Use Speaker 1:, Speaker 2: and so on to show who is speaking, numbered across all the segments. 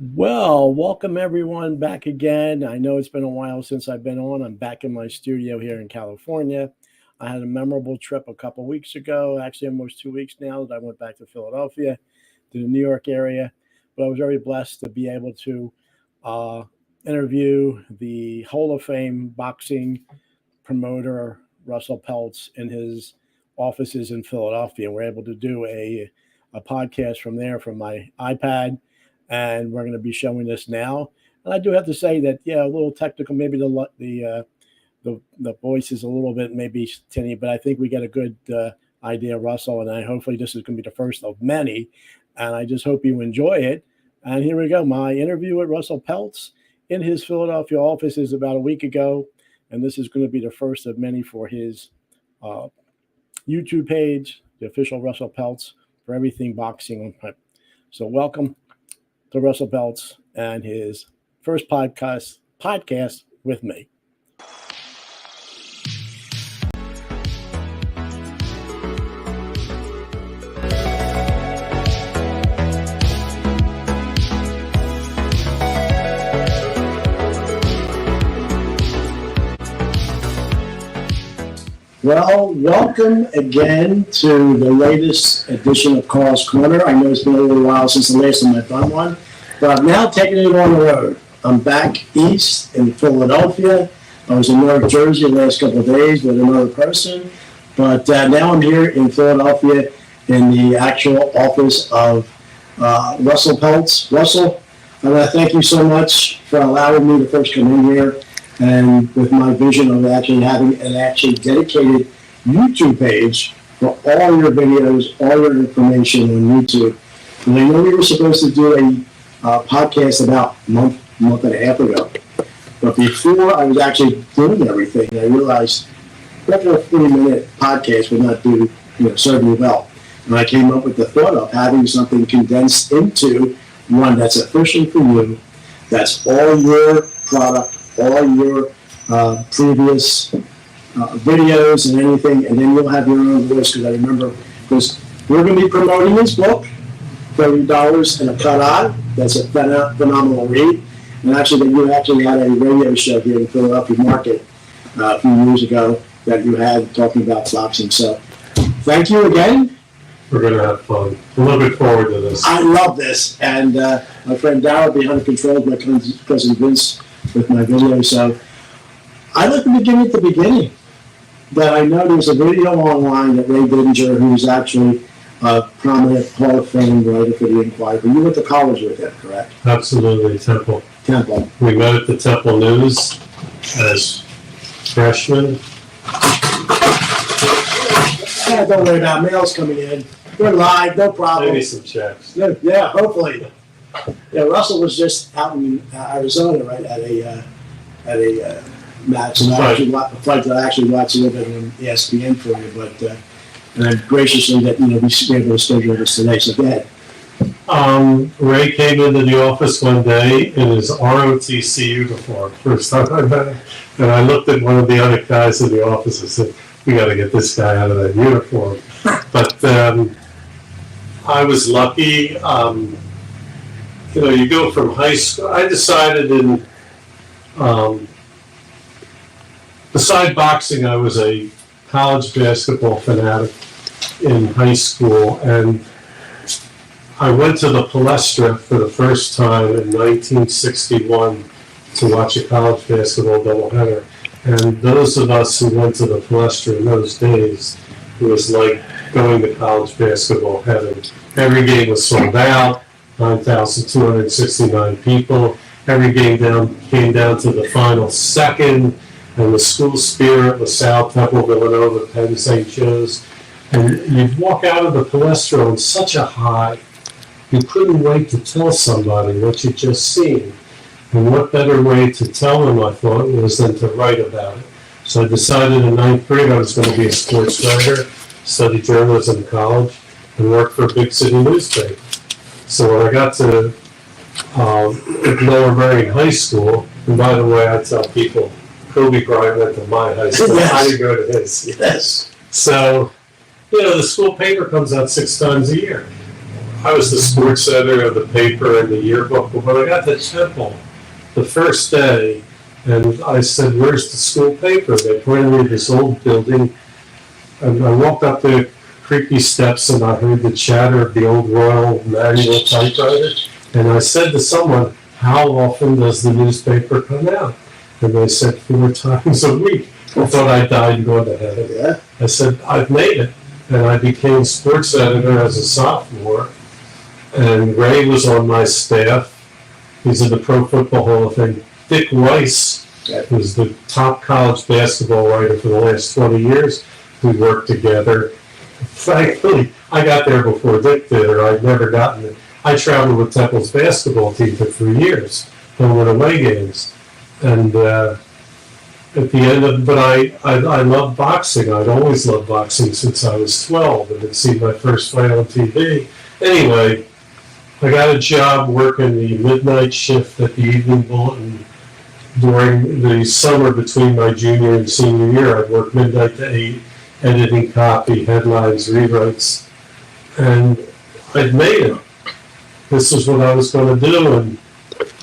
Speaker 1: Well, welcome everyone back again. I know it's been a while since I've been on. I'm back in my studio here in California. I had a memorable trip a couple weeks ago, actually almost 2 weeks now, that I went back to Philadelphia, to the New York area. But I was very blessed to be able to uh, interview the Hall of Fame boxing promoter, Russell Peltz, in his offices in Philadelphia. We're able to do a podcast from there from my iPad, and we're going to be showing this now. And I do have to say that, yeah, a little technical. Maybe the voice is a little bit maybe tinny, but I think we get a good idea, Russell. And I hopefully this is going to be the first of many. And I just hope you enjoy it. And here we go. My interview with Russell Peltz in his Philadelphia office is about a week ago. And this is going to be the first of many for his YouTube page, the official Russell Peltz for everything boxing. So welcome to Russell Peltz and his first podcast with me. Well, welcome again to the latest edition of Carl's Corner. I know it's been a little while since the last time I've done one, but I've now taken it on the road. I'm back east in Philadelphia. I was in North Jersey the last couple of days with another person, but now I'm here in Philadelphia in the actual office of Russell Peltz. Russell, I want to thank you so much for allowing me to first come in here. And with my vision of actually having an actually dedicated YouTube page for all your videos, all your information on YouTube. And I know we were supposed to do a podcast about a month and a half ago. But before I was actually doing everything, I realized that a 30-minute podcast would not serve me well. And I came up with the thought of having something condensed into one that's official for you, that's all your product, all your previous videos and anything, and then you'll have your own voice. Because I remember, because we're going to be promoting this book, $30 and a cut eye. That's a phenomenal read. And actually, that you actually had a radio show here in the Philadelphia market a few years ago that you had talking about boxing. So, thank you again.
Speaker 2: We're going to have fun. I'm looking forward to this.
Speaker 1: I love this, and my friend Darryl behind the controls, my cousin Vince, with my video. So I'd like to begin at the beginning. But I know there's a video online that Ray Didinger, who's actually a prominent Hall of Fame writer for the Inquirer. You went to college with him, correct?
Speaker 2: Absolutely, Temple.
Speaker 1: Temple.
Speaker 2: We met at the Temple News as freshmen.
Speaker 1: Yeah, don't worry about mails coming in. We're live, no problem.
Speaker 2: Maybe some checks.
Speaker 1: Yeah, hopefully. Yeah, Russell was just out in Arizona, right, at a match, and a fight that I actually watched a little bit on ESPN for you, but and I'm graciously that we were able to schedule this today. So go ahead.
Speaker 2: Ray came into the office one day in his ROTC uniform. First time I met him, and I looked at one of the other guys in the office and said, "We got to get this guy out of that uniform." But I was lucky. You go from high school. I decided beside boxing, I was a college basketball fanatic in high school, and I went to the Palestra for the first time in 1961 to watch a college basketball doubleheader. And those of us who went to the Palestra in those days, it was like going to college basketball heaven. Every game was sold out. 9,269 people. Every game came down to the final second, and the school spirit was South, Temple, Villanova, Penn, St. Joe's. And you'd walk out of the Palestra on such a high, you couldn't wait to tell somebody what you'd just seen. And what better way to tell them, I thought, was than to write about it. So I decided in ninth grade I was going to be a sports writer, study journalism in college, and work for a big city newspaper. So when I got to Lower Merion High School, and by the way, I tell people, Kobe Bryant went to my high school.
Speaker 1: Yes.
Speaker 2: I didn't go to his.
Speaker 1: Yes.
Speaker 2: So, the school paper comes out 6 times a year. I was the sports editor of the paper and the yearbook, but when I got to Temple the first day, and I said, "Where's the school paper?" They pointed me to this old building, and I walked up the creaky steps and I heard the chatter of the old Royal manual typewriter, and I said to someone, "How often does the newspaper come out?" And they said 4 times a week. I thought I died and going to heaven.
Speaker 1: Yeah.
Speaker 2: I said, "I've made it." And I became sports editor as a sophomore. And Ray was on my staff. He's in the Pro Football Hall of Fame. Dick Weiss, who's the top college basketball writer for the last 20 years. We worked together. Frankly, I got there before Dick did, or I'd never gotten it. I traveled with Temple's basketball team for 3 years, and went away games. And at the end of, but I loved boxing. I'd always loved boxing since I was 12 and had seen my first fight on TV. Anyway, I got a job working the midnight shift at the Evening Bulletin during the summer between my junior and senior year. I'd work midnight to 8, editing copy, headlines, rewrites, and I'd made it. This is what I was going to do, and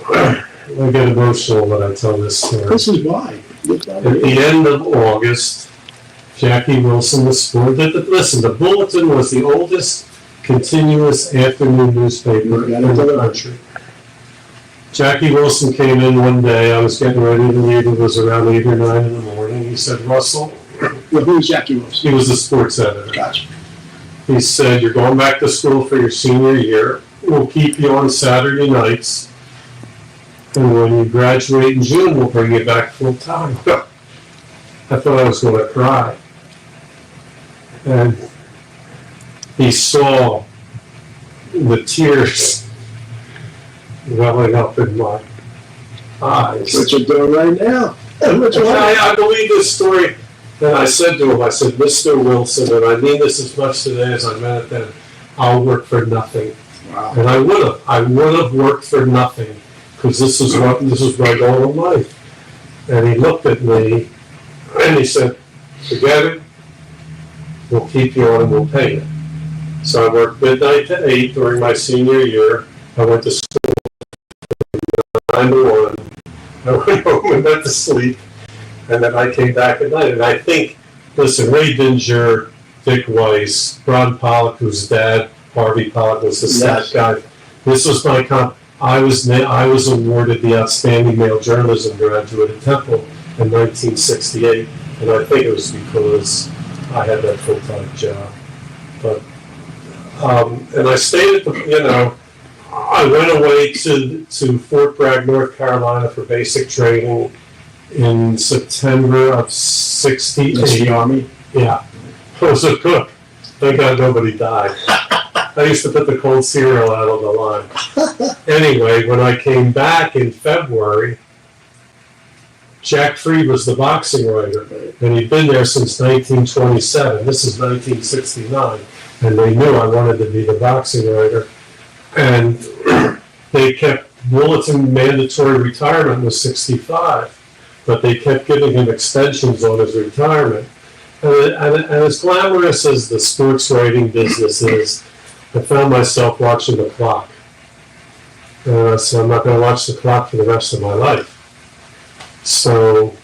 Speaker 2: I get emotional when I tell this story.
Speaker 1: This is why.
Speaker 2: At the end of August, Jackie Wilson, listen, the Bulletin was the oldest continuous afternoon newspaper in the country. Jackie Wilson came in one day. I was getting ready to leave. It was around 8 or 9 in the morning. He said, "Russell."
Speaker 1: Well, who's Jackie Wilson?
Speaker 2: He was the sports editor.
Speaker 1: Gotcha.
Speaker 2: He said, "You're going back to school for your senior year. We'll keep you on Saturday nights. And when you graduate in June, we'll bring you back full time." I thought I was going to cry. And he saw the tears welling up in my eyes.
Speaker 1: What you're doing right now.
Speaker 2: I believe this story. And I said to him, I said, "Mr. Wilson, and I mean this as much today as I meant it then, I'll work for nothing."
Speaker 1: Wow.
Speaker 2: And I would have worked for nothing, because this is my goal in life. And he looked at me and he said, "Forget it. We'll keep you on and we'll pay you." So I worked midnight to 8 during my senior year. I went to school from 9 to 1. I went home and went to sleep. And then I came back at night. And I think, listen, Ray Dinger, Dick Weiss, Ron Pollock, whose dad, Harvey Pollock, was the stat guy. This was my I was awarded the Outstanding Male Journalism Graduate at Temple in 1968. And I think it was because I had that full-time job. But, and I stayed at the, I went away to Fort Bragg, North Carolina for basic training in September of '68.
Speaker 1: The Army?
Speaker 2: Yeah. I was a cook. Thank God nobody died. I used to put the cold cereal out on the line. Anyway, when I came back in February, Jack Freed was the boxing writer, and he'd been there since 1927. This is 1969, and they knew I wanted to be the boxing writer. And they kept, Bulletin mandatory retirement was 65, but they kept giving him extensions on his retirement. And as glamorous as the sports writing business is, I found myself watching the clock. So I'm not going to watch the clock for the rest of my life. So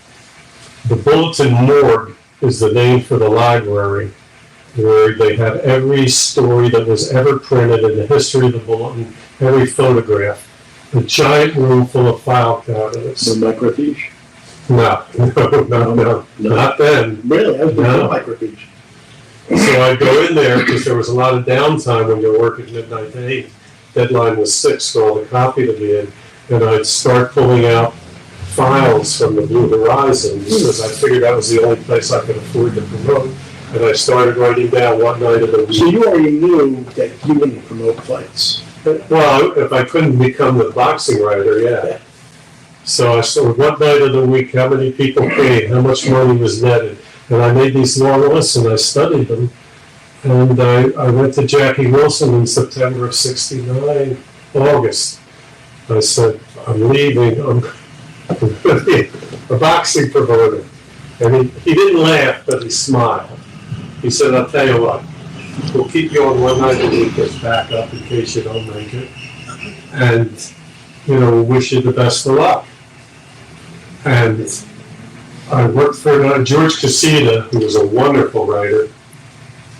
Speaker 2: the Bulletin Morgue is the name for the library, where they had every story that was ever printed in the history of the Bulletin, every photograph, a giant room full of file cabinets.
Speaker 1: The microfiche?
Speaker 2: No, not then.
Speaker 1: Really? I was doing
Speaker 2: No.
Speaker 1: microfiche.
Speaker 2: So I'd go in there because there was a lot of downtime when you're working midnight to 8. Deadline was 6 for all the copy to be in. And I'd start pulling out files from the Blue Horizon because I figured that was the only place I could afford to promote. And I started writing down what night of the week.
Speaker 1: So you already knew that you wouldn't promote fights?
Speaker 2: Well, if I couldn't become the boxing writer, yeah. So I saw what night of the week, how many people paid, how much money was netted. And I made these long lists and I studied them. And I went to Jackie Wilson in September of '69, August. I said, "I'm leaving, I'm going to be a boxing promoter." And he didn't laugh, but he smiled. He said, "I'll tell you what, we'll keep you on one night a week as backup in case you don't make it. And, wish you the best of luck. And I worked for George Casita, who was a wonderful writer.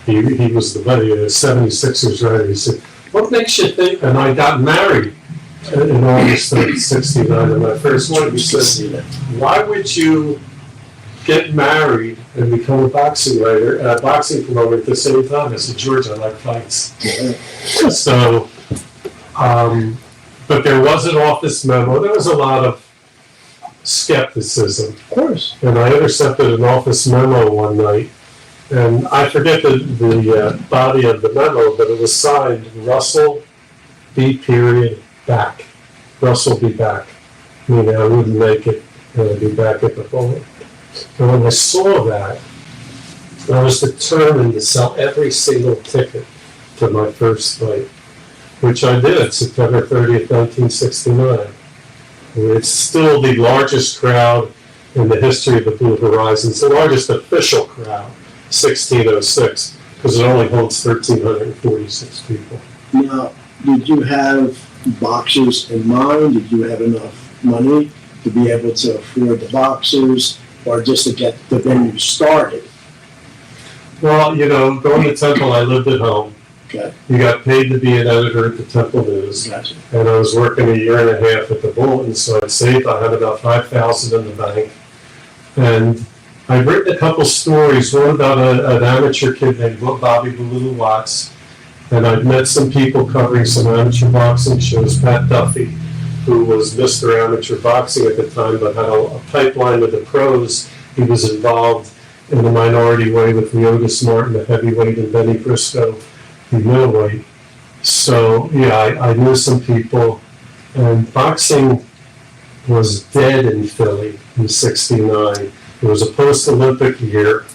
Speaker 2: He was the 76ers writer. He said, what makes you think, and I got married in August of '69, and my first wife, he said, why would you get married and become a boxing writer, boxing promoter at the same time? I said, George, I like fights. So, but there was an office memo. There was a lot of skepticism.
Speaker 1: Of course.
Speaker 2: And I intercepted an office memo one night, and I forget the body of the memo, but it was signed Russell B. Back. Russell be back. Meaning I wouldn't make it, and I'd be back at the bowling. And when I saw that, I was determined to sell every single ticket to my first fight, which I did September 30th, 1969. It's still the largest crowd in the history of the Blue Horizons, the largest official crowd, 1606, because it only holds 1,346 people.
Speaker 1: Now, did you have boxers in mind? Did you have enough money to be able to afford the boxers, or just to get the venue started?
Speaker 2: Well, going to Temple, I lived at home.
Speaker 1: Okay.
Speaker 2: You got paid to be an editor at the Temple News.
Speaker 1: Gotcha. And
Speaker 2: I was working a year and a half at the Bulletin, so I'd saved, I had about $5,000 in the bank. And I'd written a couple stories, one about an amateur kid named Bobby Baloo Watts, and I'd met some people covering some amateur boxing shows. Pat Duffy, who was Mr. Amateur Boxing at the time, but had a pipeline with the pros. He was involved in a minority way with Leotis Martin, the heavyweight, and Benny Briscoe, the middleweight. So, yeah, I knew some people, and boxing was dead in Philly in '69. It was a post-Olympic year,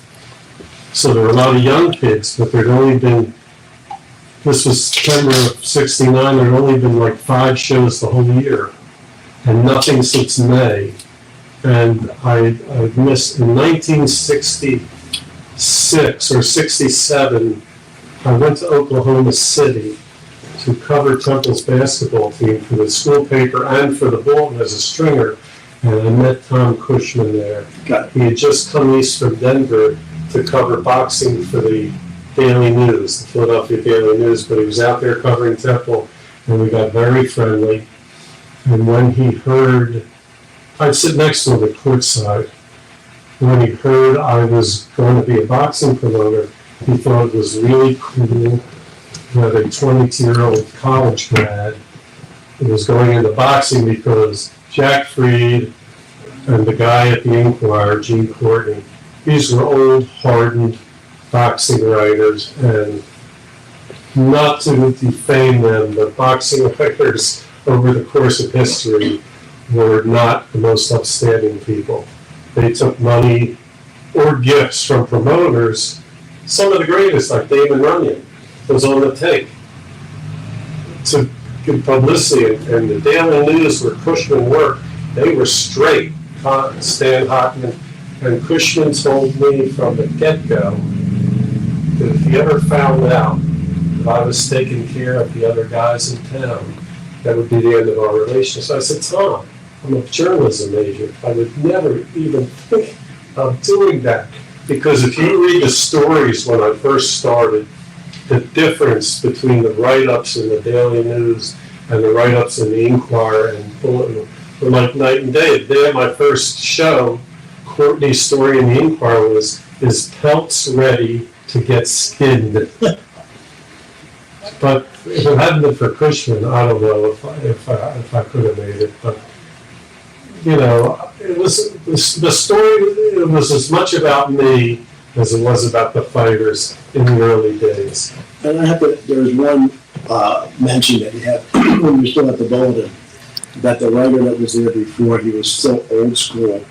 Speaker 2: so there were a lot of young kids, but there'd only been, this was September of '69, there'd only been like 5 shows the whole year, and nothing since May. And I missed, in 1966 or '67, I went to Oklahoma City to cover Temple's basketball team for the school paper and for the Bulletin as a stringer, and I met Tom Cushman there. He had just come east from Denver to cover boxing for the Daily News, the Philadelphia Daily News, but he was out there covering Temple, and we got very friendly. And when he heard, I'd sit next to him at courtside, when he heard I was going to be a boxing promoter, he thought it was really cool that a 22-year-old college grad was going into boxing, because Jack Freed and the guy at the Inquirer, Gene Courtney, these were old, hardened boxing writers, and not to defame them, but boxing writers over the course of history were not the most upstanding people. They took money or gifts from promoters. Some of the greatest, like Damon Runyon, was on the take to get publicity, and the Daily News, where Cushman worked, they were straight. Stan Hockman and Cushman told me from the get-go that if he ever found out that I was taking care of the other guys in town, that would be the end of our relationship. So I said, Tom, I'm a journalism major. I would never even think of doing that. Because if you read the stories when I first started, the difference between the write-ups in the Daily News and the write-ups in the Inquirer and Bulletin were like night and day. The day of my first show, Courtney's story in the Inquirer was, is Peltz ready to get skinned? But if it hadn't been for Cushman, I don't know if I could have made it. But it was the story. It was as much about me as it was about the fighters in the early days.
Speaker 1: And there was one mention that you had when you were still at the Bulletin, that the writer that was there before, he was still old school.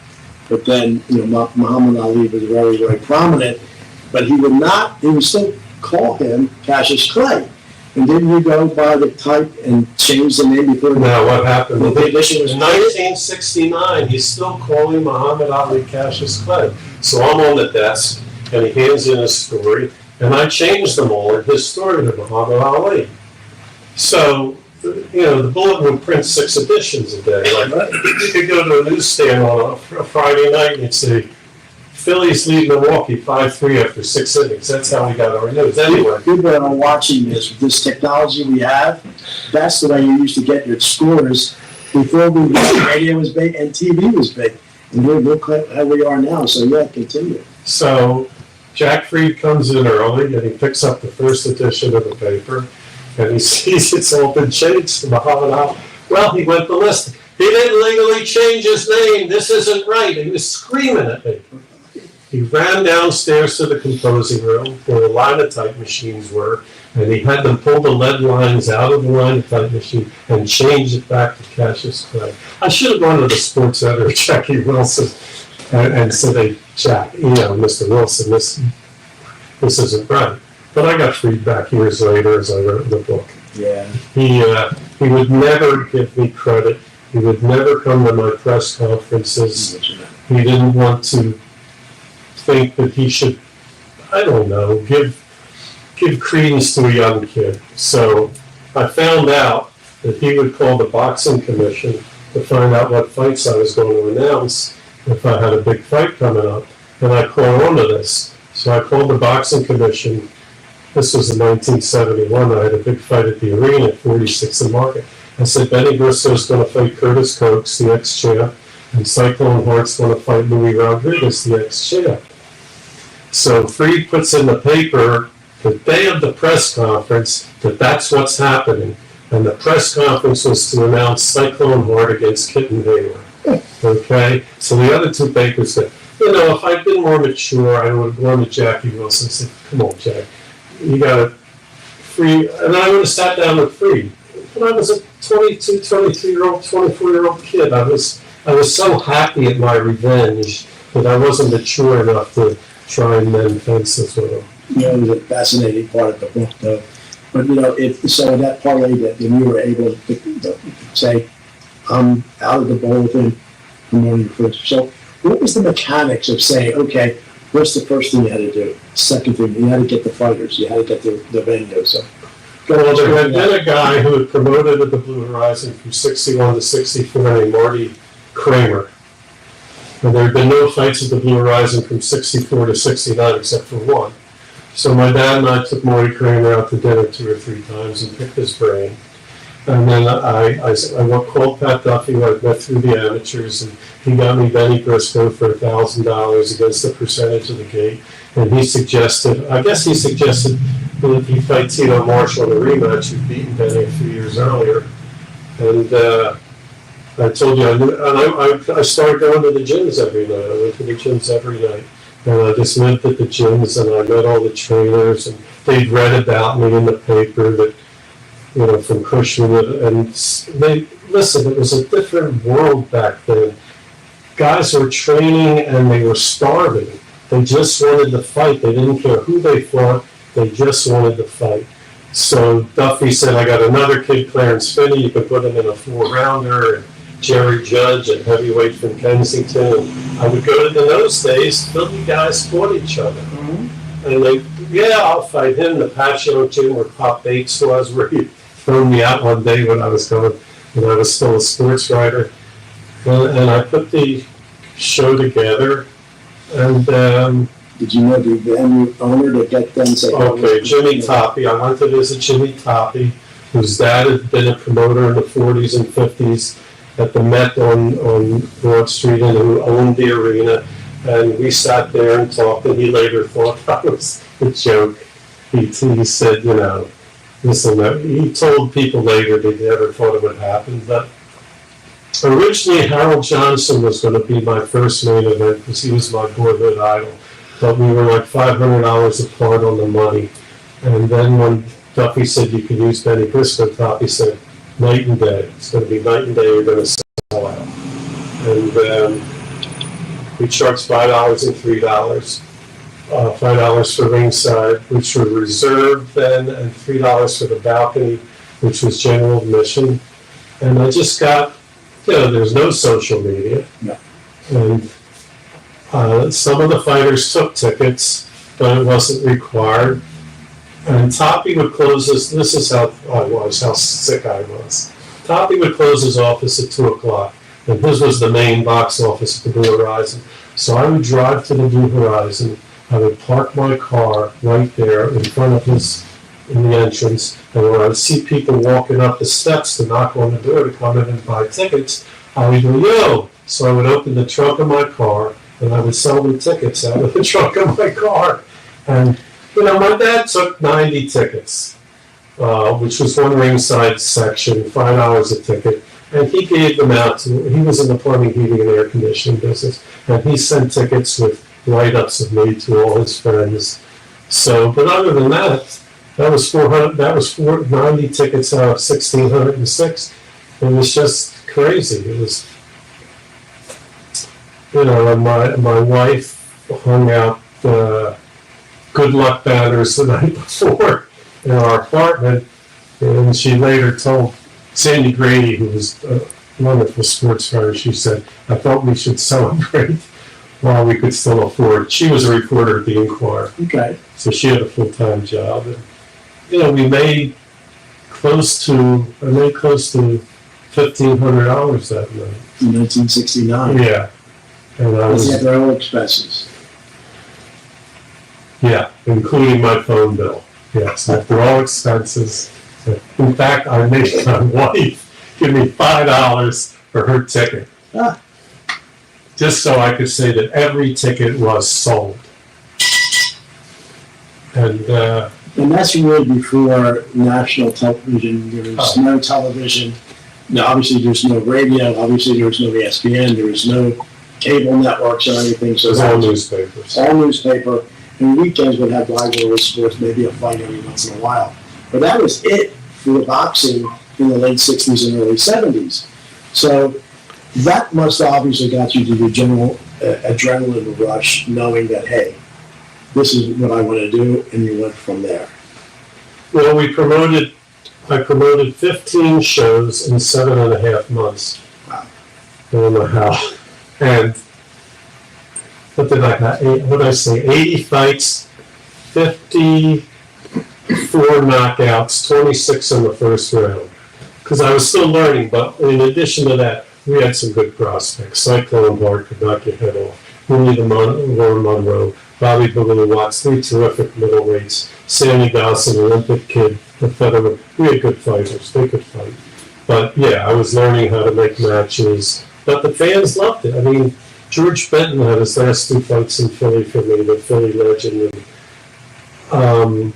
Speaker 1: But then, Muhammad Ali was very, very prominent, but he would still call him Cassius Clay. And didn't you go by the type and change the name before?
Speaker 2: No, what happened?
Speaker 1: The edition was
Speaker 2: in 1969, he's still calling Muhammad Ali Cassius Clay. So I'm on the desk, and he hands in a story, and I changed them all in his story to Muhammad Ali. So, the Bulletin would print 6 editions a day. Like, you could go to a newsstand on a Friday night and you'd say, Phillies lead Milwaukee 5-3 after 6 innings. That's how we got our news. Anyway.
Speaker 1: People are watching this, with this technology we have, that's the way you used to get your scores before radio was big and TV was big. And look how we are now, so yeah, continue.
Speaker 2: So Jack Fried comes in early and he picks up the first edition of the paper and he sees it's all been changed to Muhammad Ali. Well, he went ballistic. He didn't legally change his name. This isn't right. He was screaming at me. He ran downstairs to the composing room where the linotype machines were, and he had them pull the lead lines out of the linotype machine and change it back to Cassius Clay. I should have gone to the sports editor, Jackie Wilson, and said, hey, Jack, Mr. Wilson, this isn't right. But I got feedback years later as I wrote the book.
Speaker 1: Yeah.
Speaker 2: He would never give me credit. He would never come to my press conferences. He didn't want to think that he should, I don't know, give credence to a young kid. So I found out that he would call the boxing commission to find out what fights I was going to announce if I had a big fight coming up. And I caught on to this. So I called the boxing commission. This was in 1971. I had a big fight at the arena at 46th and Market. I said, Benny Bristow's going to fight Curtis Cokes, the ex-champ, and Cyclone Hart's going to fight Louis Rodriguez, the ex-champ. So Fried puts in the paper the day of the press conference that that's what's happening. And the press conference was to announce Cyclone Hart against Kitten Hayward. Okay? So the other 2 papers said, if I'd been more mature, I would have gone to Jackie Wilson and said, come on, Jack, you got to Fried. And I would have sat down with Fried. When I was a 22, 23-year-old, 24-year-old kid, I was so happy at my revenge that I wasn't mature enough to try and mend fences with him.
Speaker 1: It was a fascinating part of the book, though. But, so that parlay that you were able to say, I'm out of the Bulletin, promoting first. So what was the mechanics of saying, okay, what's the first thing you had to do? Second thing, you had to get the fighters, you had to get the venue. So,
Speaker 2: well, there had been a guy who had promoted at the Blue Horizon from 61 to 64 named Marty Kramer. And there had been no fights at the Blue Horizon from 64 to 69 except for one. So my dad and I took Marty Kramer out to dinner 2 or 3 times and picked his brain. And then I called Pat Duffy, who I'd met through the amateurs, and he got me Benny Briscoe for $1,000 against the percentage of the gate. And he suggested that if he fight Tito Marshall in a rematch, he'd beaten Benny a few years earlier. And I told you, I started going to the gyms every night. I went to the gyms every night. And I just lived at the gyms, and I met all the trainers, and they'd read about me in the paper that, from Cushman, and listen, it was a different world back then. Guys were training and they were starving. They just wanted to fight. They didn't care who they fought. They just wanted to fight. So Duffy said, I got another kid, Clarence Finney. You can put him in a 4-rounder. And Jerry Judge at heavyweight from Kensington. And I would go to those days, Philly guys fought each other. Mm-hmm. And I'll fight him. The Patio gym where Pop Bates was, where he threw me out one day when I was still a sports writer. And I put the show together. And
Speaker 1: did you know the venue owner to get them to say,
Speaker 2: okay, Jimmy Toppy. I went to visit Jimmy Toppy, whose dad had been a promoter in the 40s and 50s at the Met on Broad Street, and who owned the arena. And we sat there and talked, and he later thought that was a joke. He said, listen, he told people later that he never thought it would happen. But originally, Harold Johnson was going to be my first main event because he was my boyhood idol. But we were like $500 apart on the money. And then when Duffy said you could use Benny Briscoe top, he said, night and day. It's going to be night and day. You're going to sell out. And we charged $5 and $3. $5 for ringside, which were reserved then, and $3 for the balcony, which was general admission. And I just got, there's no social media.
Speaker 1: No.
Speaker 2: And some of the fighters took tickets, but it wasn't required. And Toppy would close this is how I was, how sick I was. Toppy would close his office at 2 o'clock, and his was the main box office at the Blue Horizon. So I would drive to the Blue Horizon, I would park my car right there in front of his, in the entrance, and when I would see people walking up the steps to knock on the door to come in and buy tickets, I would go, yo! So I would open the trunk of my car, and I would sell the tickets out of the trunk of my car. And my dad took 90 tickets, which was one ringside section, $5 a ticket, and he gave them out to, he was in the plumbing, heating, and air conditioning business, and he sent tickets with write-ups of me to all his friends. So, but other than that, that was 90 tickets out of 1,606. It was just crazy. It was, and my wife hung out good luck banners the night before in our apartment, and she later told Sandy Grady, who was a wonderful sports writer, she said, I thought we should celebrate while we could still afford. She was a reporter at the Inquirer.
Speaker 1: Okay.
Speaker 2: So she had a full-time job. And, we made close to $1,500 that night.
Speaker 1: In 1969.
Speaker 2: Yeah. And I
Speaker 1: That's
Speaker 2: was,
Speaker 1: their own expenses.
Speaker 2: yeah, including my phone bill. Yes, after all expenses. In fact, I made my wife give me $5 for her ticket.
Speaker 1: Ah.
Speaker 2: Just so I could say that every ticket was sold. And
Speaker 1: that's really before national television. There was no television. Now, obviously, there's no radio. Obviously, there was no ESPN. There was no cable networks or anything. So
Speaker 2: it was all newspapers.
Speaker 1: All newspaper. And weekends would have live sports, maybe a fight every once in a while. But that was it for boxing in the late 60s and early 70s. So that must have obviously got you to the general adrenaline rush, knowing that, hey, this is what I want to do, and you went from there.
Speaker 2: Well, I promoted 15 shows in 7.5 months.
Speaker 1: Wow.
Speaker 2: I don't know how. And what did I have? What did I say? 80 fights, 54 knockouts, 26 in the first round. Because I was still learning, but in addition to that, we had some good prospects. Cyclone Bart could knock your head off. Willie Warren Monroe, Bobby Baloo Watts, 3 terrific middleweights. Sammy Dawson, Olympic kid, the featherweight. We had good fighters. They could fight. But yeah, I was learning how to make matches. But the fans loved it. I mean, George Benton had his last 2 fights in Philly for me, the Philly legend. And,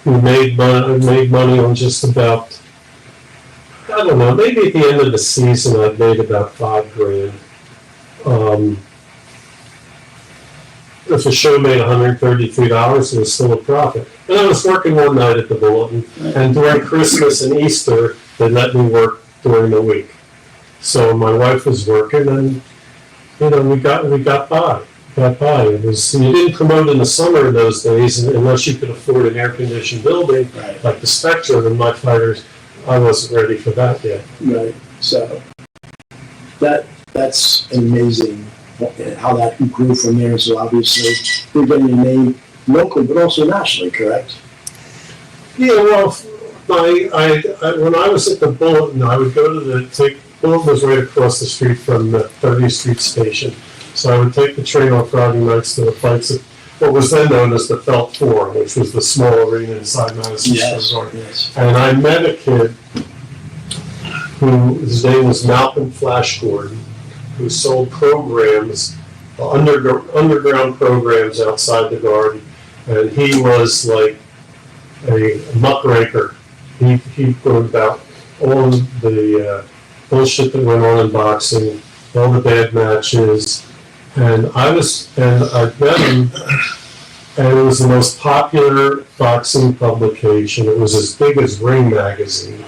Speaker 2: we made money on just about, I don't know, maybe at the end of the season I'd made about $5,000. If a show made $133, it was still a profit. And I was working one night at the Bulletin, and during Christmas and Easter, they let me work during the week. So my wife was working, and we got by. It was, you didn't promote in the summer in those days unless you could afford an air-conditioned building,
Speaker 1: Right.
Speaker 2: like the Spectrum, and my fighters, I wasn't ready for that yet.
Speaker 1: Right. So that's amazing how that grew from there. So obviously you're getting your name locally, but also nationally, correct?
Speaker 2: Yeah, well, when I was at the Bulletin, I would go to the Bulletin was right across the street from the 30th Street station. So I would take the train on Friday nights to the fights at what was then known as the Peltz Forum, which was the small arena inside Madison Square Garden.
Speaker 1: Yes.
Speaker 2: And I met a kid his name was Malcolm Flash Gordon, who sold programs, underground programs outside the garden. And he was like a muckraker. He wrote about all the bullshit that went on in boxing, all the bad matches. And I met him, and it was the most popular boxing publication. It was as big as Ring magazine,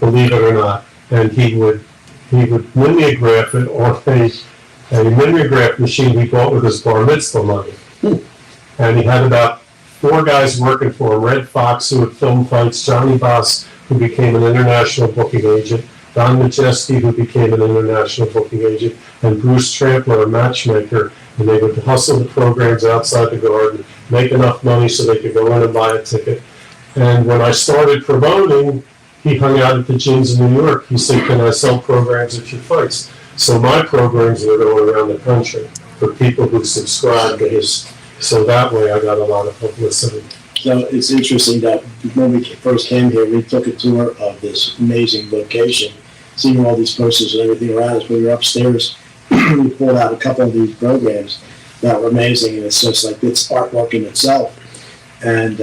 Speaker 2: believe it or not. And he would mimeograph it on a mimeograph machine he bought with his bar mitzvah money. And he had about 4 guys working for him. Red Fox, who would film fights, Johnny Boss, who became an international booking agent, Don Majeski, who became an international booking agent, and Bruce Trampler, a matchmaker, and they would hustle the programs outside the Garden, make enough money so they could go in and buy a ticket. And when I started promoting, he hung out at the gyms in New York. He said, "Can I sell programs at your fights?" So my programs were going around the country for people who subscribed to his. So that way I got a lot of publicity.
Speaker 1: So it's interesting that when we first came here, we took a tour of this amazing location, seeing all these posters and everything around us. We were upstairs, we pulled out a couple of these programs that were amazing, and it's just like it's artwork in itself. And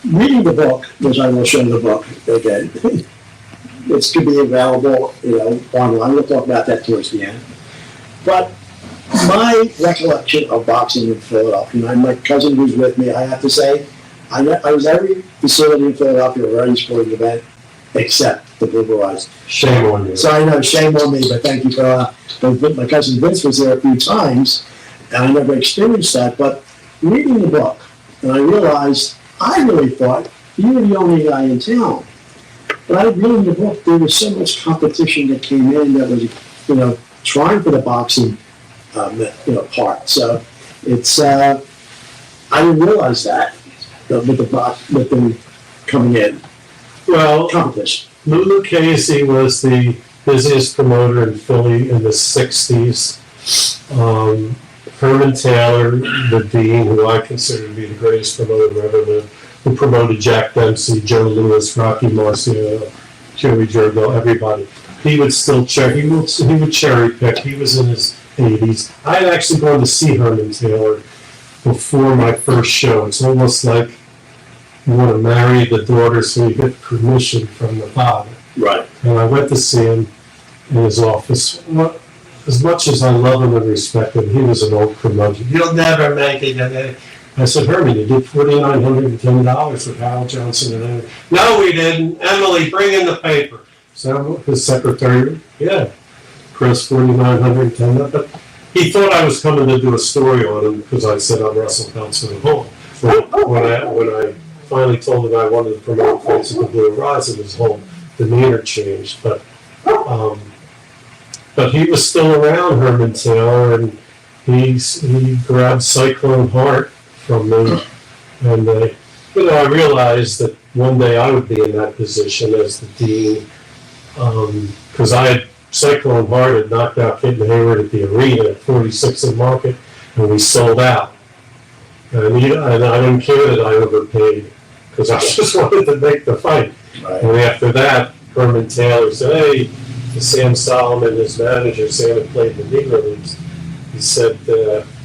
Speaker 1: reading the book, which I will show the book again, it could be available, online. We'll talk about that towards the end. But my recollection of boxing in Philadelphia, and my cousin was with me, I have to say, I was at every facility in Philadelphia or any sporting event except the Blue Horizon.
Speaker 2: Shame on you.
Speaker 1: So I know, shame on me, but thank you for my cousin Vince was there a few times, and I never experienced that. But reading the book, and I realized, I really thought you were the only guy in town. But I read the book, there was so much competition that came in that was, trying for the boxing part. So it's I didn't realize that with them coming in.
Speaker 2: Well,
Speaker 1: Competition.
Speaker 2: Lou Casey was the busiest promoter in Philly in the 60s. Herman Taylor, the dean, who I consider to be the greatest promoter ever lived, who promoted Jack Dempsey, Joe Louis, Rocky Marciano, Joey Jurgo, everybody. He would still he would cherry pick. He was in his 80s. I had actually gone to see Herman Taylor before my first show. It's almost like you want to marry the daughter so you get permission from the father.
Speaker 1: Right.
Speaker 2: And I went to see him in his office. As much as I love him and respect him, he was an old curmudgeon. You'll never make it. I said, "Herman, you did $4,910 with Harold Johnson and Emily." "No, we didn't. Emily, bring in the paper." So his secretary, yeah, press $4,910. But he thought I was coming to do a story on him because I said I'm Russell Peltz in the home. When I finally told him I wanted to promote fights at the Blue Horizon, his whole demeanor changed. But he was still around, Herman Taylor, and he grabbed Cyclone Heart from me. And I realized that one day I would be in that position as the dean, because Cyclone Heart had knocked out Kid Hayward at the arena at 46 in Market, and we sold out. And I didn't care that I overpaid, because I just wanted to make the fight.
Speaker 1: Right.
Speaker 2: And after that, Herman Taylor said, "Hey," to Sam Solomon, his manager, Sam had played in the Negro Leagues. He said,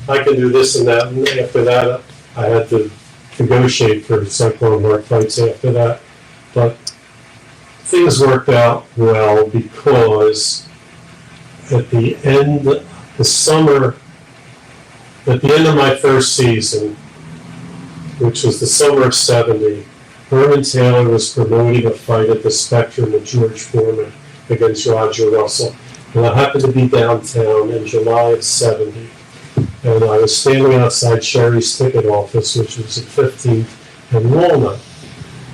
Speaker 2: "I can do this and that." And after that, I had to negotiate for Cyclone Heart fights after that. But things worked out well because at the end of my first season, which was the summer of '70, Herman Taylor was promoting a fight at the Spectrum with George Foreman against Roger Russell. And I happened to be downtown in July of '70. And I was standing outside Sherry's ticket office, which was at 15th and Walnut.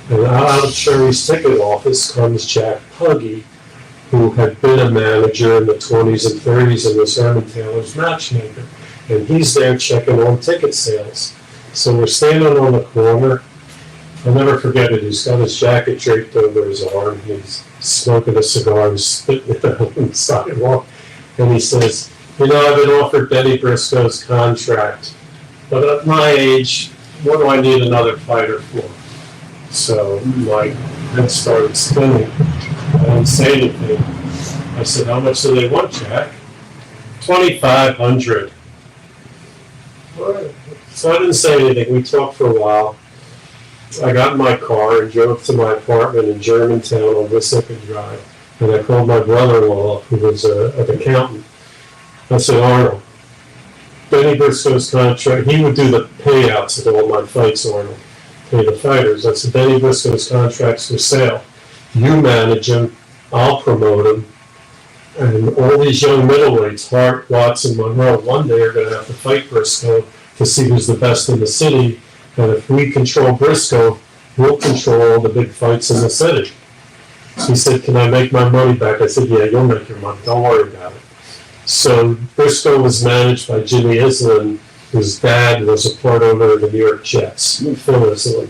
Speaker 2: And out of Sherry's ticket office comes Jack Puggy, who had been a manager in the 20s and 30s and was Herman Taylor's matchmaker. And he's there checking on ticket sales. So we're standing on the corner. I'll never forget it. He's got his jacket draped over his arm. He's smoking a cigar and spitting it out on the sidewalk. And he says, "I've been offered Benny Briscoe's contract, but at my age, what do I need another fighter for?" So my head started spinning. I didn't say anything. I said, "How much do they want, Jack?" $2,500. All right. So I didn't say anything. We talked for a while. I got in my car and drove to my apartment in Germantown on Wissahickon Drive. And I called my brother-in-law, who was an accountant. I said, "Arnold, Benny Briscoe's contract," he would do the payouts at all my fights, Arnold, pay the fighters. I said, "Benny Briscoe's contract's for sale. You manage him, I'll promote him. And all these young middleweights, Hart, Watson, Monroe, one day are going to have to fight Briscoe to see who's the best in the city. And if we control Briscoe, we'll control all the big fights in the city." So he said, "Can I make my money back?" I said, "Yeah, you'll make your money. Don't worry about it." So Briscoe was managed by Jimmy Iselin, whose dad was a part owner of the New York Jets, Phil Iselin.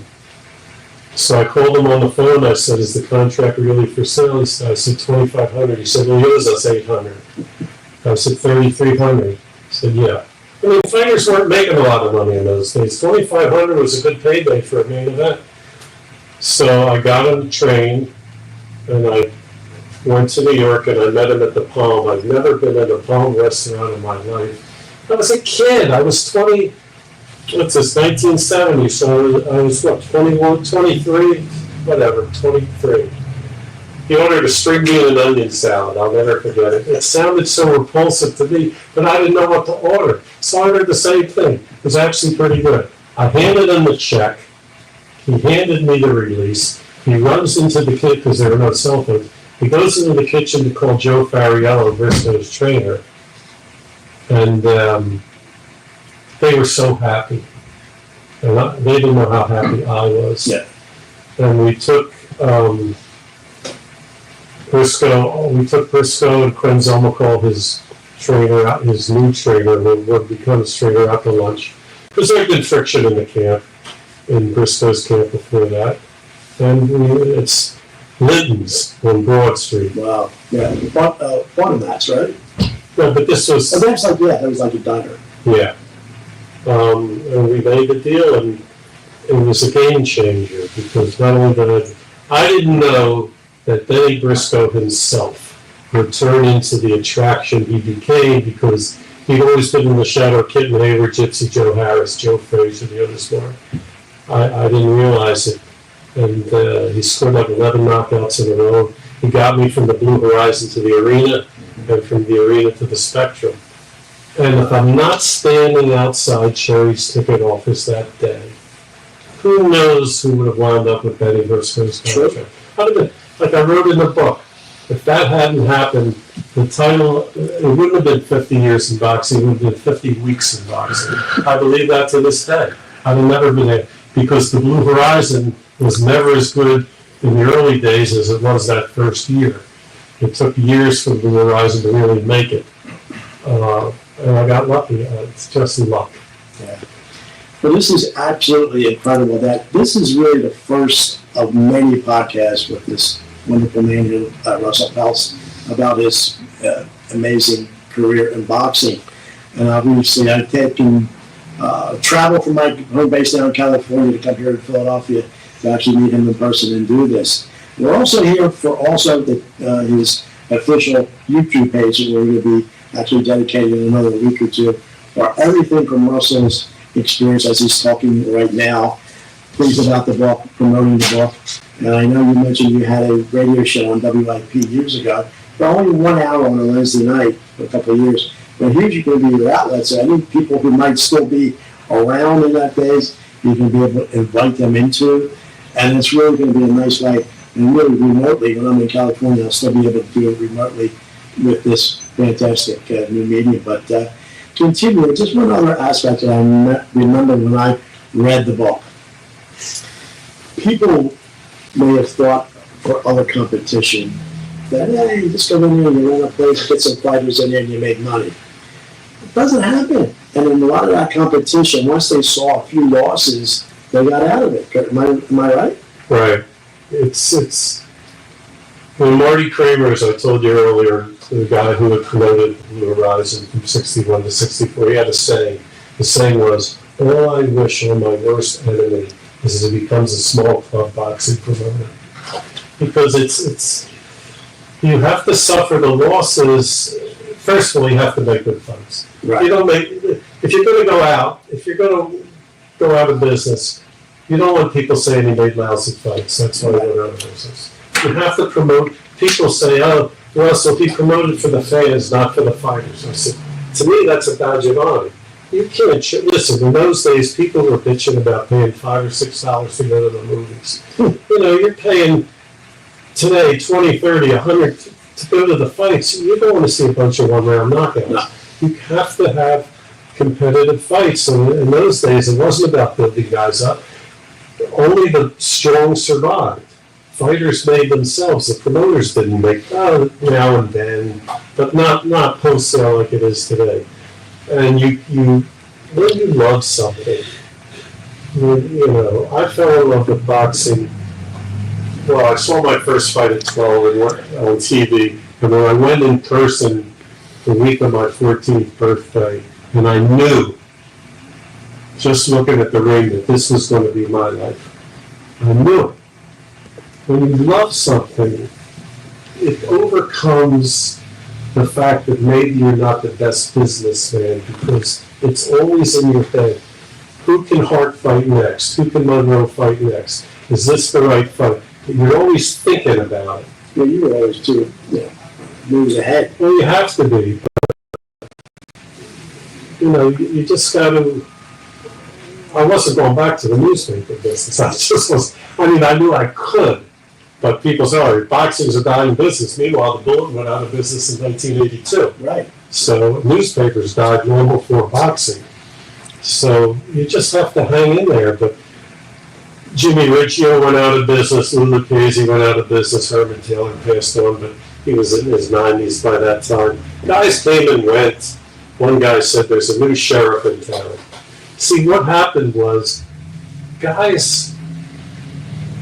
Speaker 2: So I called him on the phone. I said, "Is the contract really for sale?" He said, I said, $2,500. He said, "Well, he owes us $800. I said, $3,300. He said, "Yeah." I mean, fighters weren't making a lot of money in those days. $2,500 was a good payday for a main event. So I got on the train, and I went to New York, and I met him at the Palm. I've never been at a Palm restaurant in my life. I was a kid. I was 20, what's this, 1970, so I was, what, 21, 23, whatever, 23. He ordered a string bean and onion salad. I'll never forget it. It sounded so repulsive to me, but I didn't know what to order. So I ordered the same thing. It was actually pretty good. I handed him the check. He handed me the release. He runs into the kitchen, because there were no cell phones. He goes into the kitchen to call Joe Fariello, Briscoe's trainer. And they were so happy. And they didn't know how happy I was.
Speaker 1: Yeah.
Speaker 2: And we took Briscoe and Quinn Zolmakol, his trainer, his new trainer, who would become his trainer, out to lunch. Because there had been friction in the camp, in Briscoe's camp before that. And it's Linton's on Broad Street.
Speaker 1: Wow. Yeah. Quantumats, right?
Speaker 2: No, but this was...
Speaker 1: Oh, that's like, yeah, that was like a diner.
Speaker 2: Yeah. And we made the deal, and it was a game changer, because not only did I didn't know that Benny Briscoe himself would turn into the attraction he became, because he'd always been in the shadow of Kitten Hayward, Gypsy Joe Harris, Joe Frazier, the others were. I didn't realize it. And he scored like 11 knockouts in a row. He got me from the Blue Horizon to the arena, and from the arena to the Spectrum. And if I'm not standing outside Cherry's ticket office that day, who knows who would have wound up with Benny Briscoe's contract? Like I wrote in the book, if that hadn't happened, the title, it wouldn't have been 50 years in boxing, it would have been 50 weeks in boxing. I believe that to this day. I've never been there, because the Blue Horizon was never as good in the early days as it was that first year. It took years for the Blue Horizon to really make it. And I got lucky. It's just luck.
Speaker 1: Yeah. Well, this is absolutely incredible. That this is really the first of many podcasts with this wonderful man here, Russel Peltz, about his amazing career in boxing. And obviously, I've taken travel from my home base down in California to come here to Philadelphia to actually meet him in person and do this. We're also here for his official YouTube page that we're going to be actually dedicated in another week or two for everything from Russell's experience as he's talking right now, things about the book, promoting the book. And I know you mentioned you had a radio show on WIP years ago, but only 1 hour on a Wednesday night for a couple of years. But here's going to be your outlet, so I think people who might still be around in that days, you can be able to invite them into. And it's really going to be a nice way, and really remotely, when I'm in California, I'll still be able to do it remotely with this fantastic new medium. But continue, just one other aspect that I remember when I read the book. People may have thought for other competition that, hey, you just go in here and you run a place, get some fighters in there and you make money. It doesn't happen. And in a lot of that competition, once they saw a few losses, they got out of it. Am I right?
Speaker 2: Right. It's when Marty Kramer, as I told you earlier, the guy who had promoted Blue Horizon from 61 to 64, he had a saying. The saying was, "All I wish on my worst enemy is it becomes a small club boxing promoter." Because it's you have to suffer the losses. First of all, you have to make good fights.
Speaker 1: Right.
Speaker 2: You don't make, if you're going to go out, if you're going to go out of business, you don't want people saying he made lousy fights. That's why they go out of business. You have to promote. People say, "Oh, Russell, he promoted for the fans, not for the fighters." I said, to me, that's a badge of honor. You can't listen. In those days, people were bitching about paying $5 or $6 to go to the movies. You know, you're paying today $20, $30, $100 to go to the fights. You don't want to see a bunch of one-round knockouts.
Speaker 1: No.
Speaker 2: You have to have competitive fights. And in those days, it wasn't about building guys up. Only the strong survived. fighters made themselves. The promoters didn't make, now and then, but not post-sale like it is today. And when you love something, I fell in love with boxing. Well, I saw my first fight at 12 and on TV, and when I went in person the week of my 14th birthday, and I knew, just looking at the ring, that this was going to be my life. I knew it. When you love something, it overcomes the fact that maybe you're not the best businessman, because it's always in your head. Who can Hart fight next? Who can Monroe fight next? Is this the right fight? You're always thinking about it.
Speaker 1: Well, you were always too, moves ahead.
Speaker 2: Well, you have to be. You just got to. I wasn't going back to the newspaper business. I knew I could, but people say, "Oh, boxing's a dying business." Meanwhile, the Bulletin went out of business in 1982.
Speaker 1: Right.
Speaker 2: So newspapers died long before boxing. So you just have to hang in there. But Jimmy Riccio went out of business. Lou Lucchese went out of business. Herman Taylor passed on, but he was in his 90s by that time. Guys came and went. One guy said, "There's a new sheriff in town." See, what happened was, guys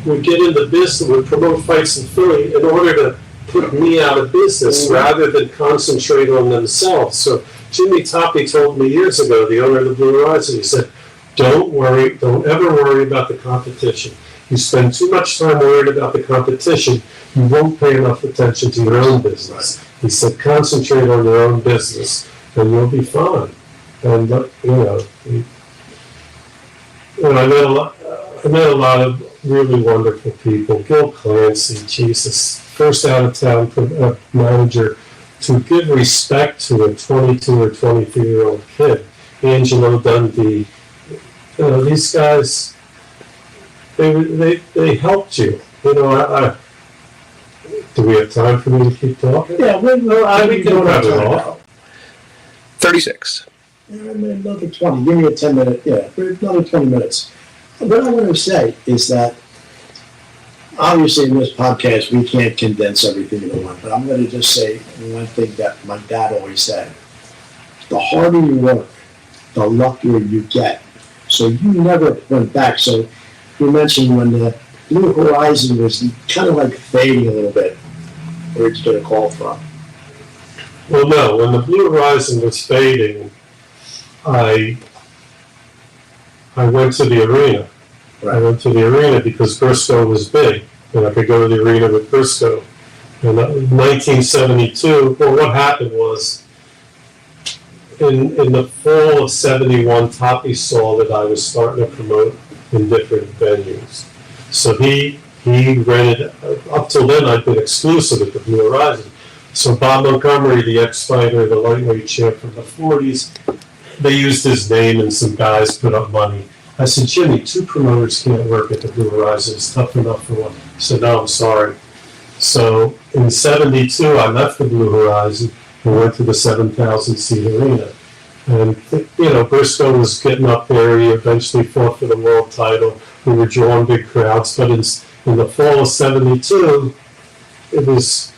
Speaker 2: would get into business, would promote fights in Philly in order to put me out of business rather than concentrate on themselves. So Jimmy Toppy told me years ago, the owner of the Blue Horizon, he said, don't ever worry about the competition. You spend too much time worried about the competition, you won't pay enough attention to your own business. He said, concentrate on your own business and you'll be fine. And, I met a lot of really wonderful people. Gil Clancy, Jesus, first out-of-town manager to give respect to a 22 or 23-year-old kid. Angelo Dundee. These guys, they helped you. Do we have time for me to keep talking?
Speaker 1: Yeah, we
Speaker 2: don't have it all.
Speaker 3: 36.
Speaker 1: Another 20. Give me a 10-minute. Yeah, another 20 minutes. What I want to say is that obviously in this podcast we can't condense everything into one, but I'm going to just say one thing that my dad always said. The harder you work, the luckier you get. So you never went back. So you mentioned when the Blue Horizon was kind of like fading a little bit, where it's going to call from.
Speaker 2: Well, no, when the Blue Horizon was fading, I went to the arena.
Speaker 1: Right.
Speaker 2: I went to the arena because Briscoe was big, and I could go to the arena with Briscoe. And in 1972, well, what happened was, in the fall of 71, Toppy saw that I was starting to promote in different venues. So he rented, up till then I'd been exclusive at the Blue Horizon. So Bob Montgomery, the ex-fighter, the lightweight champ from the 40s, they used his name and some guys put up money. I said, Jimmy, 2 promoters can't work at the Blue Horizon. It's tough enough for one. He said, no, I'm sorry. So in 72, I left the Blue Horizon and went to the 7,000-seat arena. And, Briscoe was getting up there. He eventually fought for the world title. We were drawing big crowds. But in the fall of 72, it was,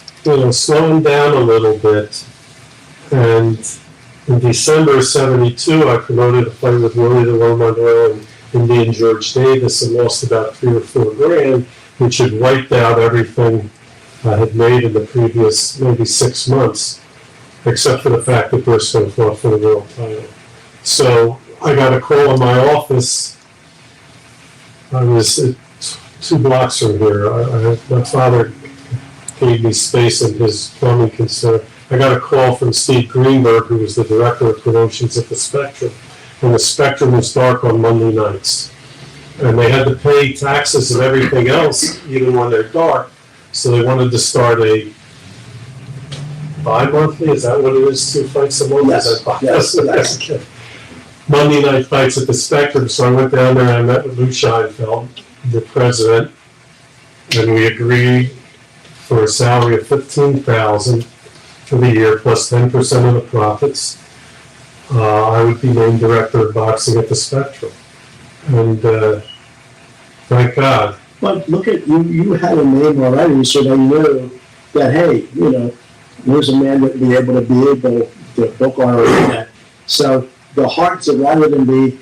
Speaker 2: slowing down a little bit. And in December of 72, I promoted a fight with Willie the Low Monroe and Indian George Davis and lost about $3 or $4 grand, which had wiped out everything I had made in the previous maybe 6 months, except for the fact that Briscoe fought for the world title. So I got a call in my office. I was 2 blocks from here. My father gave me space in his plumbing concern. I got a call from Steve Greenberg, who was the director of promotions at the Spectrum. And the Spectrum was dark on Monday nights. And they had to pay taxes and everything else, even when they're dark. So they wanted to start a bi-monthly, is that what it is, 2 fights a month?
Speaker 1: Yes.
Speaker 2: Monday night fights at the Spectrum. So I went down there and I met with Lou Scheinfeld, the president, and we agreed for a salary of $15,000 for the year, plus 10% of the profits. I would be named director of boxing at the Spectrum. And thank God,
Speaker 1: But look at, you had a name already, so they knew that, hey, here's a man that would be able to book our arena. So the hearts, rather than be,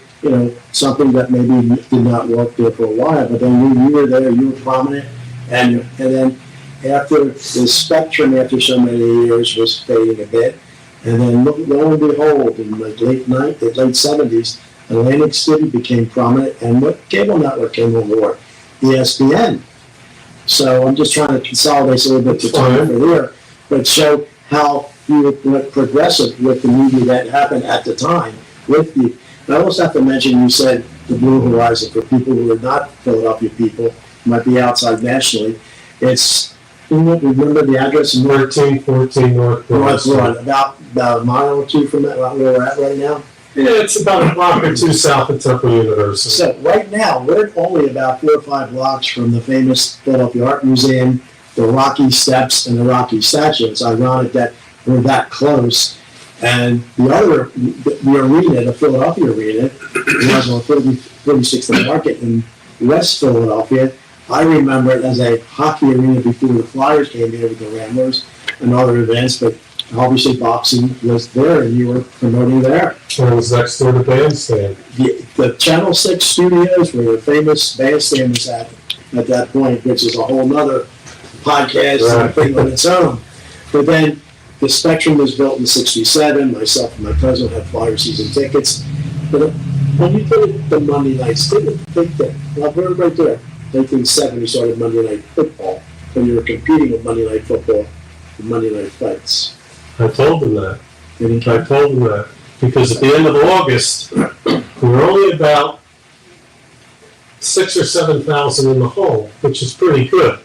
Speaker 1: something that maybe did not work there for a while, but then you were there, you were prominent, and then after the spectrum, after so many years, was fading a bit, and then lo and behold, in like late 70s, Atlantic City became prominent, and what cable network came on board? ESPN. So I'm just trying to consolidate a little bit to time for here, but show how you were progressive with the media that happened at the time with you. And I also have to mention, you said the Blue Horizon, for people who are not Philadelphia people, might be outside nationally. It's, remember the address?
Speaker 2: 1314 North
Speaker 1: Broad, about a mile or two from that, where we're at right now.
Speaker 2: Yeah, it's about a block or two south of Temple University.
Speaker 1: So right now, we're only about 4 or 5 blocks from the famous Philadelphia Art Museum, the Rocky Steps, and the Rocky Statue. It's ironic that we're that close. And the arena, the Philadelphia Arena, was on 36th and Market in West Philadelphia. I remember it as a hockey arena before the Flyers came here with the Ramblers and other events, but obviously boxing was there and you were promoting there.
Speaker 2: It was next door to Bandstand.
Speaker 1: The Channel 6 studios where the famous Bandstand was at that point, which is a whole nother podcast and thing on its own. But then the Spectrum was built in '67. Myself and my cousin had Flyer season tickets. But when you did the Monday nights, didn't think that, well, we're right there. 1970 started Monday Night Football, when you were competing with Monday Night Football and Monday Night Fights.
Speaker 2: I told them that.
Speaker 1: I
Speaker 2: told them that. Because at the end of August, we were only about 6,000 or 7,000 in the hole, which is pretty good.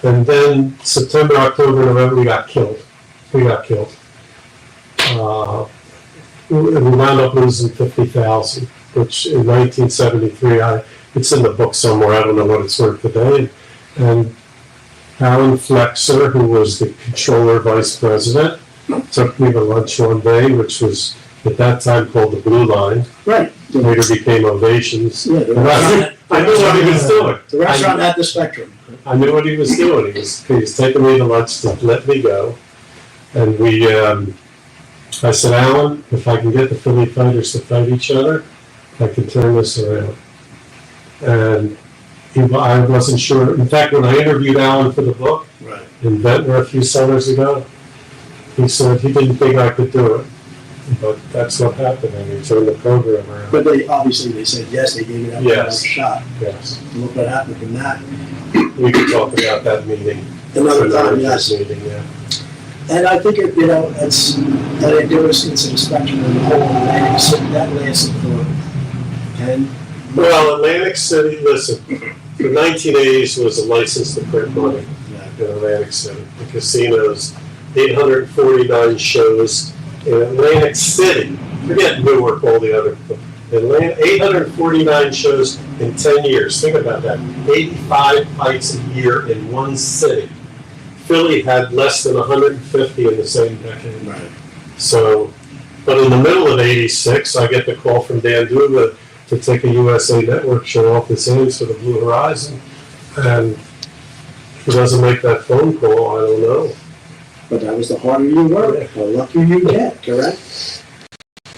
Speaker 2: And then September, October, November, we got killed. We wound up losing 50,000, which in 1973, it's in the book somewhere. I don't know what it's worth today. And Alan Flexer, who was the controller vice president, took me to lunch one day, which was at that time called the Blue Line.
Speaker 1: Right.
Speaker 2: Later became Ovations.
Speaker 1: Yeah,
Speaker 2: I knew what he was doing.
Speaker 1: The restaurant at the Spectrum.
Speaker 2: I knew what he was doing. He was taking me to lunch to let me go. And I said, Alan, if I can get the Philly fighters to fight each other, I can turn this around. And I wasn't sure. In fact, when I interviewed Alan for the book in Ventnor a few summers ago, he said he didn't think I could do it. But that's what happened, and he turned the program around.
Speaker 1: But they said yes, they gave it out a shot.
Speaker 2: Yes.
Speaker 1: Look what happened from that.
Speaker 2: We could talk about that meeting.
Speaker 1: Another time, yes.
Speaker 2: Meeting, yeah.
Speaker 1: And I think it's there was some Spectrum in the whole Atlantic City that lasted for 10.
Speaker 2: Well, Atlantic City, listen, the 1980s was a license to print money in Atlantic City. The casinos, 849 shows in Atlantic City. Forget Newark, all the other. 849 shows in 10 years. Think about that. 85 fights a year in one city. Philly had less than 150 in the same decade.
Speaker 1: Right.
Speaker 2: So, but in the middle of '86, I get the call from Dan Duga to take a USA Network show off his hands for the Blue Horizon. And if he doesn't make that phone call, I don't know.
Speaker 1: But that was the harder you work, the luckier you get, correct?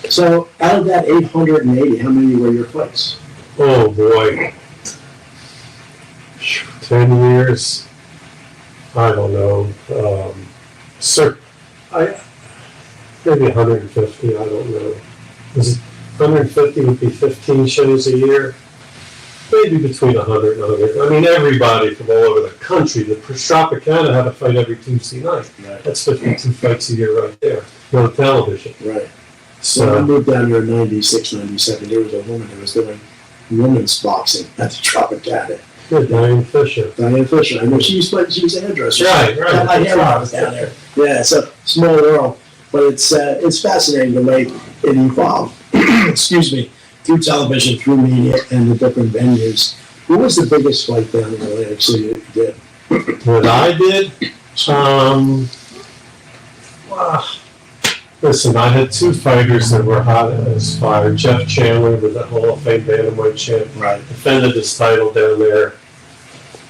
Speaker 1: So out of that 880, how many were your fights?
Speaker 2: Oh boy. 10 years. I don't know. Maybe 150, I don't know. 150 would be 15 shows a year. Maybe between 100 and 100. I mean, everybody from all over the country. The Tropicana had a fight every Tuesday night.
Speaker 1: Right.
Speaker 2: That's 52 fights a year right there on television.
Speaker 1: Right.
Speaker 2: So
Speaker 1: When I moved down here in 96, 97, there was a woman who was doing women's boxing at the Tropicana.
Speaker 2: good, Diane Fisher.
Speaker 1: Diane Fisher. I know she was a hairdresser.
Speaker 2: Right.
Speaker 1: Got my hair when I was down there. Yeah, it's a small world, but it's fascinating the way it evolved. Excuse me, through television, through media, and the different venues. What was the biggest fight down in Atlantic City that you did?
Speaker 2: What I did, Listen, I had two fighters that were hot as fire. Jeff Chandler, with the Hall of Fame bantamweight champ,
Speaker 1: Right.
Speaker 2: defended his title down there.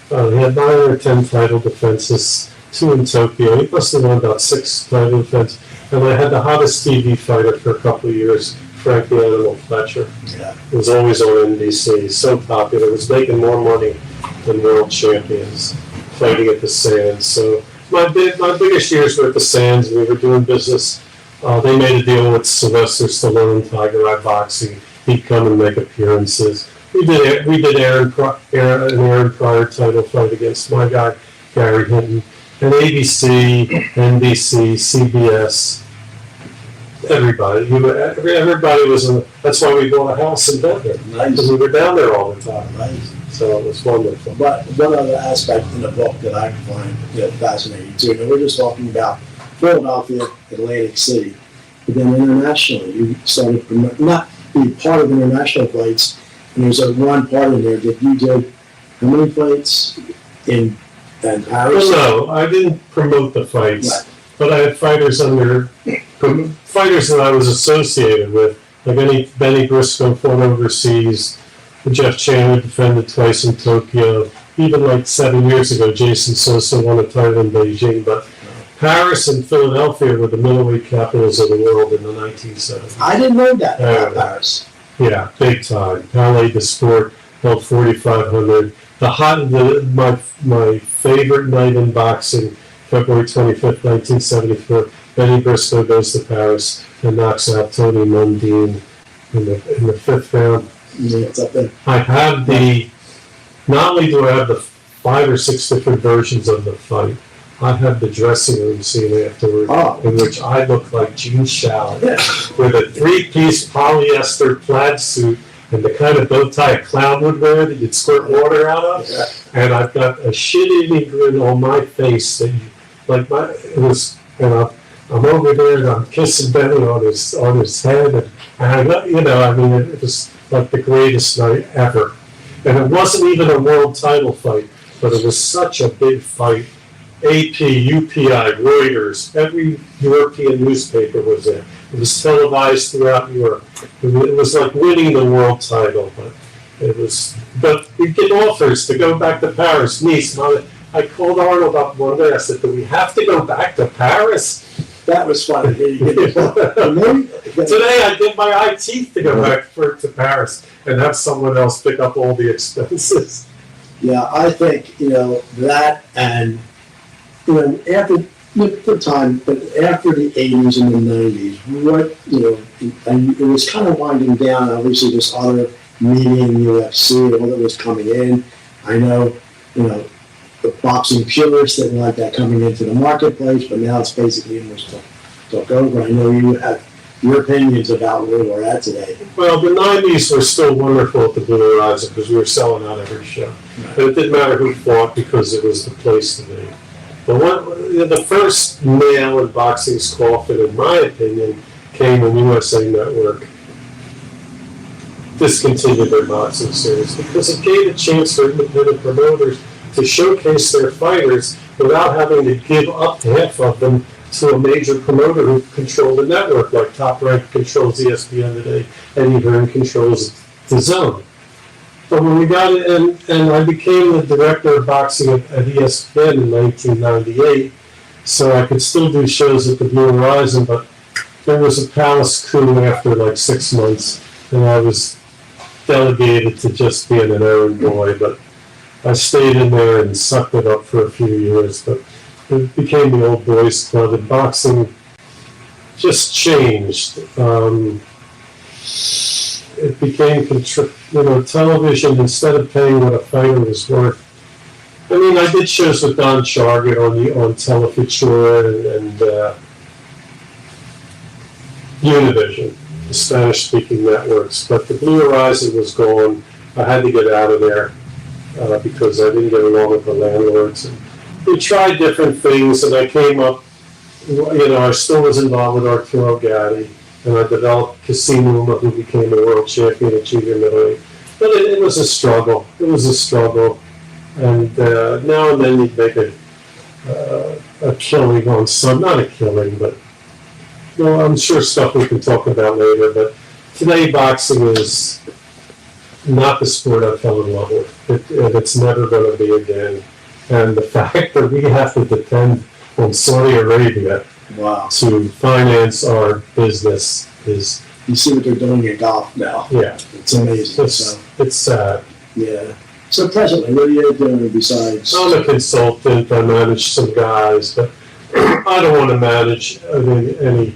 Speaker 2: He had 9 or 10 title defenses, 2 in Tokyo. He must have won about 6 title defenses. And I had the hottest TV fighter for a couple of years, Frank the Animal Fletcher.
Speaker 1: Yeah.
Speaker 2: It was always on NBC, so popular. It was making more money than world champions fighting at the Sands. So my biggest years were at the Sands. We were doing business. They made a deal with Sylvester Stallone, Tiger Eye Boxing. He'd come and make appearances. We did an Aaron Pryor title fight against my guy, Gary Hinton. And ABC, NBC, CBS, everybody was in. That's why we bought a house in Denver.
Speaker 1: Nice.
Speaker 2: Because we were down there all the time.
Speaker 1: Nice.
Speaker 2: So it was wonderful.
Speaker 1: But one other aspect in the book that I find fascinating too, and we're just talking about Philadelphia, Atlantic City, but then internationally, you started not be part of international fights, and there's one part in there that you did how many fights in Paris?
Speaker 2: Well, no, I didn't promote the fights,
Speaker 1: Right.
Speaker 2: but I had fighters that I was associated with, like Benny Briscoe fought overseas. Jeff Chandler defended twice in Tokyo. Even like 7 years ago, Jason Sosa won a title in Beijing. But Paris and Philadelphia were the middleweight capitals of the world in the 1970s.
Speaker 1: I didn't know that about Paris.
Speaker 2: Yeah, big time. Palais de Sport held 4,500. My favorite night in boxing, February 25th, 1974. Benny Briscoe goes to Paris and knocks out Tony Mundine in the 5th round.
Speaker 1: Yeah, it's up there.
Speaker 2: I have not only do I have the 5 or 6 different versions of the fight, I have the dressing room scene afterward, in which I look like Gene Shalit, with a 3-piece polyester plaid suit and the kind of bow tie a clown would wear that you'd squirt water out of.
Speaker 1: Yeah.
Speaker 2: And I've got a shit-eating grin on my face that I'm over there and I'm kissing Benny on his head, and it was like the greatest night ever. And it wasn't even a world title fight, but it was such a big fight. AP, UPI, Reuters, every European newspaper was there. It was televised throughout Europe. It was like winning the world title, but we get offers to go back to Paris, Nice. I called Arnold up one day. I said, "Do we have to go back to Paris?"
Speaker 1: That was funny.
Speaker 2: Today I did my eye teeth to go back to Paris and have someone else pick up all the expenses.
Speaker 1: Yeah, I think, that and, after the time, but after the 80s and the 90s, and it was kind of winding down, obviously, this other media in UFC, all that was coming in. I know, the boxing purists didn't like that coming into the marketplace, but now it's basically almost took over. I know you have your opinions about where we're at today.
Speaker 2: Well, the 90s were still wonderful at the Blue Horizon because we were selling out every show.
Speaker 1: Right.
Speaker 2: And it didn't matter who fought because it was the place to be. But the first nail in boxing's coffin, in my opinion, came when USA Network discontinued their boxing series because it gave a chance for independent promoters to showcase their fighters without having to give up half of them to a major promoter who controlled the network, like Top Rank controls ESPN today, and Eddie Hearn controls the Zone. But when we got it, and I became the director of boxing at ESPN in 1998, so I could still do shows at the Blue Horizon, but there was a palace coup after like 6 months, and I was delegated to just being an errand boy, but I stayed in there and sucked it up for a few years, but it became the old boys club, and boxing just changed. It became, television, instead of paying what a fighter was worth. I mean, I did shows with Don Charget on Telefutura and Univision, the Spanish-speaking networks, but the Blue Horizon was gone. I had to get out of there because I didn't get along with the landlords. And we tried different things, and I came up, I still was involved with Arturo Gatti, and I developed Casino, who became a world champion at junior middleweight. But it was a struggle. It was a struggle. And now and then you'd make a killing on some, not a killing, but well, I'm sure stuff we can talk about later, but today boxing is not the sport I fell in love with. And it's never going to be again. And the fact that we have to depend on Saudi Arabia
Speaker 1: Wow.
Speaker 2: to finance our business is,
Speaker 1: You see what they're doing in golf now.
Speaker 2: yeah,
Speaker 1: It's amazing. So,
Speaker 2: it's sad.
Speaker 1: yeah. So presently, what are you doing besides?
Speaker 2: I'm a consultant, I manage some guys, but I don't want to manage any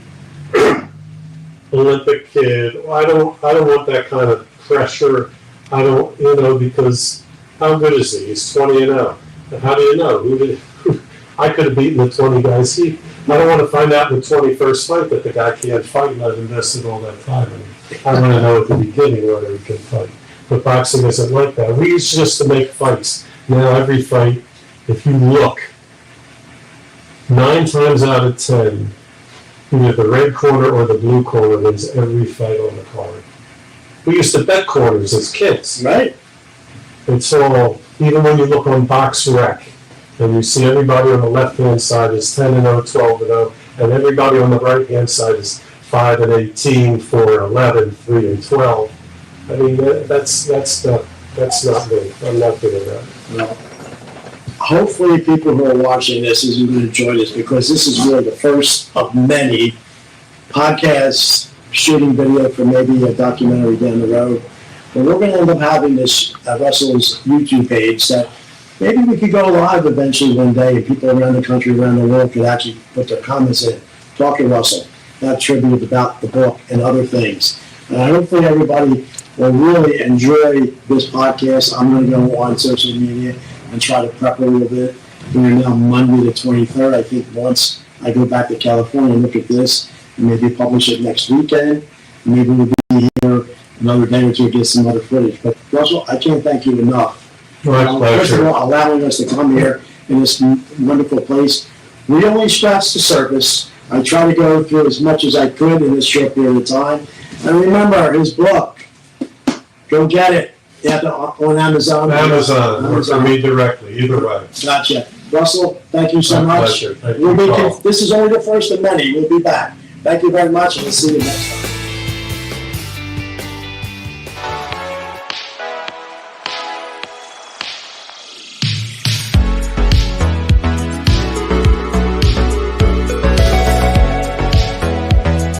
Speaker 2: Olympic kid. I don't want that kind of pressure. I don't, because how good is he? He's 20-0. How do you know? I could have beaten the 20 guys. I don't want to find out in the 21st fight that the guy can't fight and I've invested all that time. I want to know at the beginning whether he can fight. But boxing isn't like that. We used just to make fights. Now every fight, if you look, 9 times out of 10, either the red corner or the blue corner wins every fight on the card. We used to bet corners as kids.
Speaker 1: Right.
Speaker 2: It's all, even when you look on Box Rec, and you see everybody on the left-hand side is 10-0, 12-0, and everybody on the right-hand side is 5-18, 4-11, 3-12. I mean, that's not me. I'm not good at that.
Speaker 1: Well, hopefully people who are watching this is going to enjoy this because this is really the first of many podcasts, shooting video for maybe a documentary down the road. But we're going to end up having this Russell's YouTube page that maybe we could go live eventually one day and people around the country, around the world could actually put their comments in, talk to Russell, have tribute about the book and other things. And hopefully everybody will really enjoy this podcast. I'm going to go on social media and try to prep a little bit. We're now Monday the 23rd. I think once I go back to California and look at this and maybe publish it next weekend, maybe we'll be here another day or two to get some other footage. But Russell, I can't thank you enough.
Speaker 2: My
Speaker 1: First of
Speaker 2: pleasure.
Speaker 1: all, allowing us to come here in this wonderful place. We only scratched the surface. I tried to go through as much as I could in this short period of time. And remember, his book, go get it. You have to on Amazon.
Speaker 2: Amazon, or for me directly, either way.
Speaker 1: Gotcha. Russell, thank you so
Speaker 2: My
Speaker 1: much.
Speaker 2: pleasure. Thank you, Carl.
Speaker 1: This is only the first of many. We'll be back. Thank you very much, and we'll see you next time.